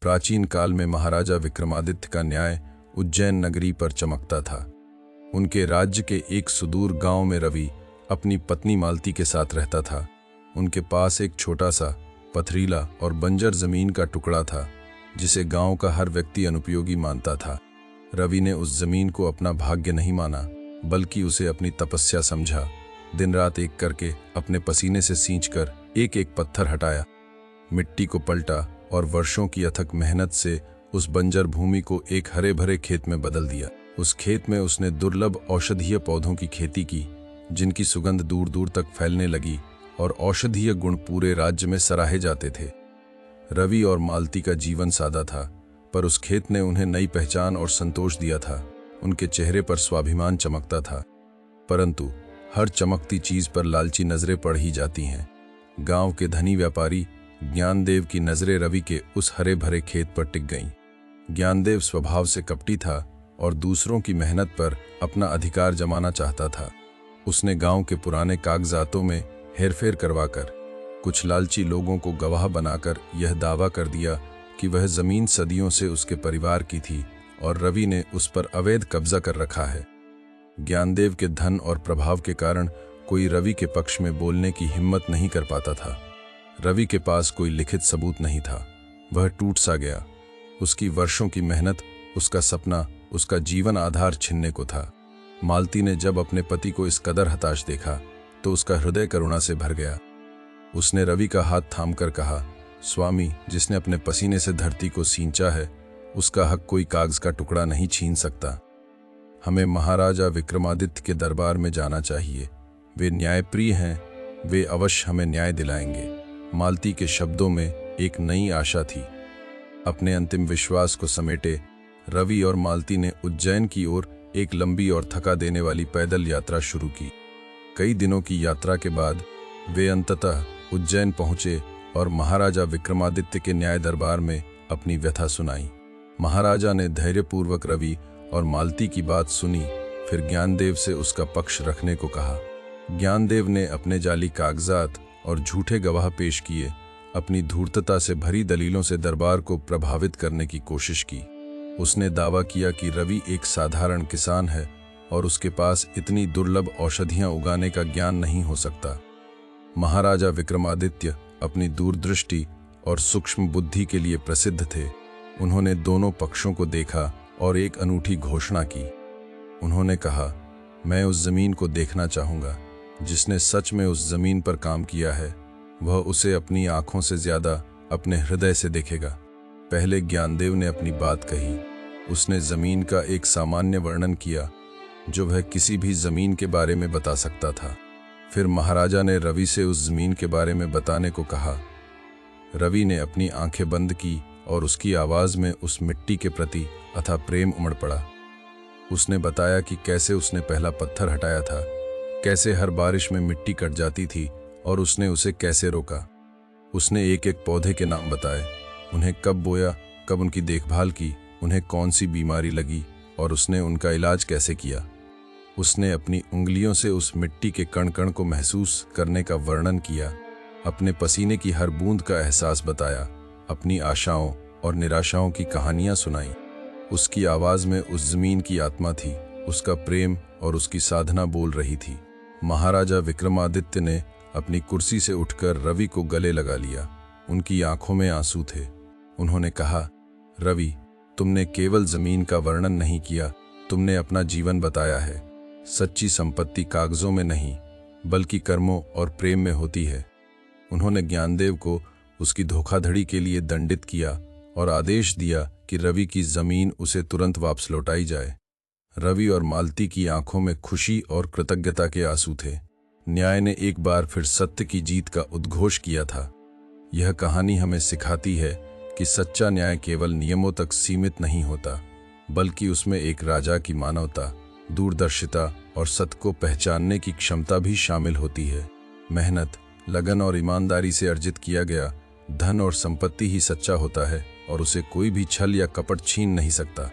प्राचीन काल में महाराजा विक्रमादित्य का न्याय उज्जैन नगरी पर चमकता था। उनके राज्य के एक सुदूर गांव में रवि अपनी पत्नी मालती के साथ रहता था। उनके पास एक छोटा सा पथरीला और बंजर जमीन का टुकड़ा था, जिसे गांव का हर व्यक्ति अनुपयोगी मानता था। रवि ने उस जमीन को अपना भाग्य नहीं माना, बल्कि उसे अपनी तपस्या समझा। दिन रात एक करके अपने पसीने से सींचकर एक एक पत्थर हटाया, मिट्टी को पलटा और वर्षों की अथक मेहनत से उस बंजर भूमि को एक हरे भरे खेत में बदल दिया। उस खेत में उसने दुर्लभ औषधीय पौधों की खेती की, जिनकी सुगंध दूर दूर तक फैलने लगी और औषधीय गुण पूरे राज्य में सराहे जाते थे। रवि और मालती का जीवन सादा था, पर उस खेत ने उन्हें नई पहचान और संतोष दिया था। उनके चेहरे पर स्वाभिमान चमकता था, परंतु हर चमकती चीज पर लालची नजरें पड़ ही जाती हैं। गांव के धनी व्यापारी ज्ञानदेव की नजरें रवि के उस हरे भरे खेत पर टिक गईं। ज्ञानदेव स्वभाव से कपटी था और दूसरों की मेहनत पर अपना अधिकार जमाना चाहता था। उसने गांव के पुराने कागजातों में हेरफेर करवाकर कुछ लालची लोगों को गवाह बनाकर यह दावा कर दिया कि वह जमीन सदियों से उसके परिवार की थी और रवि ने उस पर अवैध कब्जा कर रखा है। ज्ञानदेव के धन और प्रभाव के कारण कोई रवि के पक्ष में बोलने की हिम्मत नहीं कर पाता था। रवि के पास कोई लिखित सबूत नहीं था। वह टूट सा गया। उसकी वर्षों की मेहनत, उसका सपना, उसका जीवन आधार छिनने को था। मालती ने जब अपने पति को इस कदर हताश देखा तो उसका हृदय करुणा से भर गया। उसने रवि का हाथ थामकर कहा, स्वामी, जिसने अपने पसीने से धरती को सींचा है, उसका हक कोई कागज का टुकड़ा नहीं छीन सकता। हमें महाराजा विक्रमादित्य के दरबार में जाना चाहिए। वे न्यायप्रिय हैं, वे अवश्य हमें न्याय दिलाएंगे। मालती के शब्दों में एक नई आशा थी। अपने अंतिम विश्वास को समेटे रवि और मालती ने उज्जैन की ओर एक लंबी और थका देने वाली पैदल यात्रा शुरू की। कई दिनों की यात्रा के बाद वे अंततः उज्जैन पहुंचे और महाराजा विक्रमादित्य के न्याय दरबार में अपनी व्यथा सुनाई। महाराजा ने धैर्यपूर्वक रवि और मालती की बात सुनी, फिर ज्ञानदेव से उसका पक्ष रखने को कहा। ज्ञानदेव ने अपने जाली कागजात और झूठे गवाह पेश किए, अपनी धूर्तता से भरी दलीलों से दरबार को प्रभावित करने की कोशिश की। उसने दावा किया कि रवि एक साधारण किसान है और उसके पास इतनी दुर्लभ औषधियां उगाने का ज्ञान नहीं हो सकता। महाराजा विक्रमादित्य अपनी दूरदृष्टि और सूक्ष्म बुद्धि के लिए प्रसिद्ध थे। उन्होंने दोनों पक्षों को देखा और एक अनूठी घोषणा की। उन्होंने कहा, मैं उस जमीन को देखना चाहूंगा। जिसने सच में उस जमीन पर काम किया है, वह उसे अपनी आंखों से ज्यादा अपने हृदय से देखेगा। पहले ज्ञानदेव ने अपनी बात कही। उसने जमीन का एक सामान्य वर्णन किया, जो वह किसी भी जमीन के बारे में बता सकता था। फिर महाराजा ने रवि से उस जमीन के बारे में बताने को कहा। रवि ने अपनी आंखें बंद की और उसकी आवाज में उस मिट्टी के प्रति अथाह प्रेम उमड़ पड़ा। उसने बताया कि कैसे उसने पहला पत्थर हटाया था, कैसे हर बारिश में मिट्टी कट जाती थी और उसने उसे कैसे रोका। उसने एक एक पौधे के नाम बताए, उन्हें कब बोया, कब उनकी देखभाल की, उन्हें कौन सी बीमारी लगी और उसने उनका इलाज कैसे किया। उसने अपनी उंगलियों से उस मिट्टी के कण कण को महसूस करने का वर्णन किया, अपने पसीने की हर बूंद का एहसास बताया, अपनी आशाओं और निराशाओं की कहानियां सुनाई। उसकी आवाज में उस जमीन की आत्मा थी, उसका प्रेम और उसकी साधना बोल रही थी। महाराजा विक्रमादित्य ने अपनी कुर्सी से उठकर रवि को गले लगा लिया। उनकी आंखों में आंसू थे। उन्होंने कहा, रवि, तुमने केवल जमीन का वर्णन नहीं किया, तुमने अपना जीवन बताया है। सच्ची संपत्ति कागजों में नहीं, बल्कि कर्मों और प्रेम में होती है। उन्होंने ज्ञानदेव को उसकी धोखाधड़ी के लिए दंडित किया और आदेश दिया कि रवि की जमीन उसे तुरंत वापस लौटाई जाए। रवि और मालती की आंखों में खुशी और कृतज्ञता के आंसू थे। न्याय ने एक बार फिर सत्य की जीत का उद्घोष किया था। यह कहानी हमें सिखाती है कि सच्चा न्याय केवल नियमों तक सीमित नहीं होता, बल्कि उसमें एक राजा की मानवता, दूरदर्शिता और सत्य को पहचानने की क्षमता भी शामिल होती है। मेहनत, लगन और ईमानदारी से अर्जित किया गया धन और संपत्ति ही सच्चा होता है और उसे कोई भी छल या कपट छीन नहीं सकता।